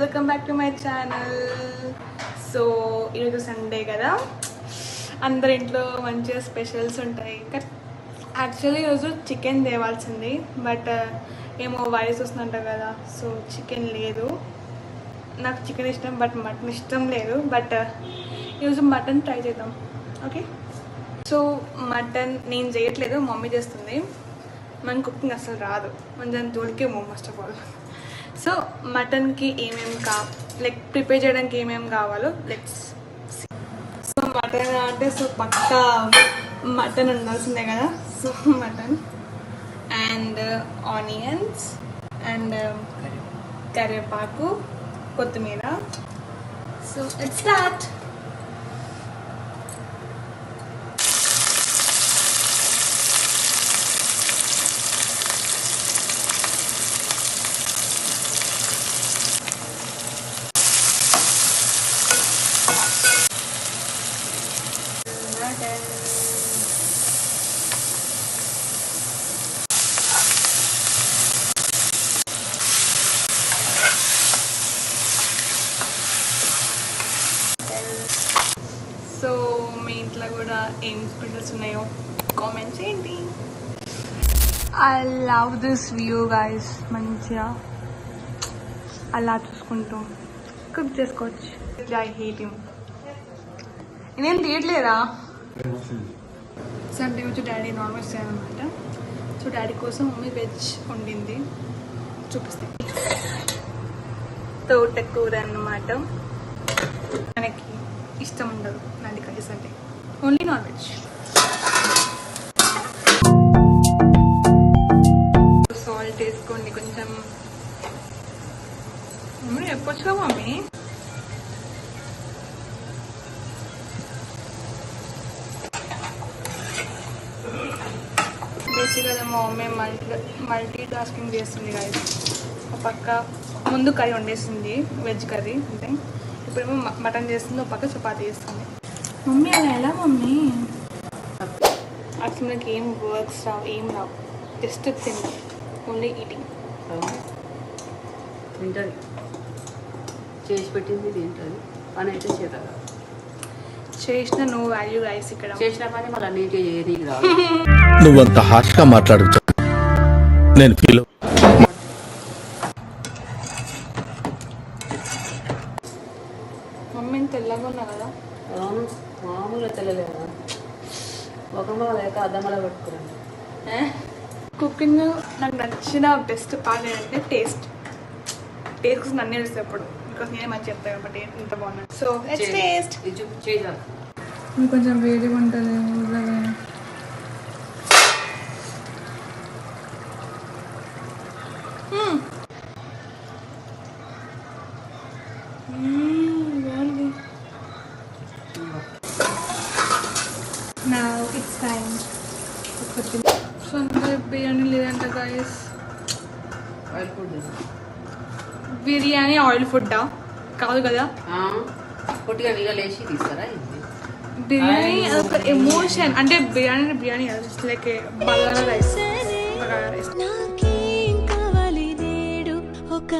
Welcome back to my channel. So ఈరోజు Sunday కదా, అందరి ఇంట్లో మంచిగా స్పెషల్స్ ఉంటాయి. యాక్చువల్లీ ఈరోజు చికెన్ తేవాల్సింది, బట్ ఏమో వైరస్ వస్తుందంట కదా, సో చికెన్ లేదు. నాకు చికెన్ ఇష్టం బట్ మటన్ ఇష్టం లేదు. బట్ ఈరోజు మటన్ ట్రై చేద్దాం. ఓకే, సో మటన్ నేను చేయట్లేదు, మమ్మీ చేస్తుంది. మన కుకింగ్ అసలు రాదు, మన దాని జోలికే mummy first of all. So మటన్కి ఏమేమి లైక్ ప్రిపేర్ చేయడానికి ఏమేమి కావాలో లెట్స్. సో మటన్ అంటే సో పక్కా మటన్ ఉండాల్సిందే కదా. So mutton and onions and కరివేపాకు, కొత్తిమీర. So it's start. సో మీ ఇంట్లో కూడా ఏం స్పెషల్స్ ఉన్నాయో కామెంట్ చేయండి. I love this view guys. మంచిగా అలా చూసుకుంటూ కుక్ చేసుకోవచ్చు. I hate him. నేనేం తీయట్లేదా? సండే వచ్చి డాడీ నాన్ వెజ్ చేయాలన్నమాట. సో డాడీ కోసం మమ్మీ వెజ్ వండింది, చూపిస్తాయి. తోటకూర అన్నమాట. మనకి ఇష్టం ఉండదు నాది కర్రీస్ అంటే, ఓన్లీ నాన్ వెజ్. సాల్ట్ వేసుకోండి కొంచెం. మమ్మీ చెప్పొచ్చుగా మమ్మీ. బేసిక్గా మా మమ్మీ మల్టీ టాస్కింగ్ చేస్తుంది కదా. ఒక పక్క ముందు కర్రీ వండేస్తుంది, వెజ్ కర్రీ అంటే. ఇప్పుడేమో మటన్ చేస్తుంది, ఒక పక్క చపాతీ చేస్తుంది. మమ్మీ అలా ఎలా మమ్మీ? అసలు నాకు ఏం వర్క్స్ రావు, ఏం రావు, జస్ట్ తింటాం, ఓన్లీ ఈటింగ్. తింటుంది, చేసి పెట్టింది తింటుంది, పని అయితే చేత చేసిన నో వాల్యూ రైస్. ఇక్కడ చేసిన పని మళ్ళీ నీట్గా చేయని రాదు. నువ్వంత హార్ష్గా మాట్లాడచ్చు, నేను ఫీల్. మమ్మీ తెల్లగా ఉన్నా కదా. అవును, మామూలుగా తెల్లలేదా, ముఖంలో లేక అద్దమలా పెట్టుకున్నాను. కుకింగ్ నాకు నచ్చిన బెస్ట్ పార్ట్ ఏంటంటే టేస్ట్. టేస్ట్ కోసం నన్ను తెలుస్తుంది ఎప్పుడు, బికాస్ నేనే మంచి చెప్తాను కాబట్టి ఇంత బాగున్నాను. So let's taste. చేయాలి కొంచెం వేడిగా ఉంటుంది. Now it's time to put the Sunday biryani లేదంట guys. Oil food biryani oil ఫుడ్డా కాదు కదా, పొట్టిగా నీళ్ళు వేసి తీస్తారా? బిర్యానీ అదొక ఎమోషన్. అంటే biryani just like bagara rice. నాకేం కావాలి నేడు ఒక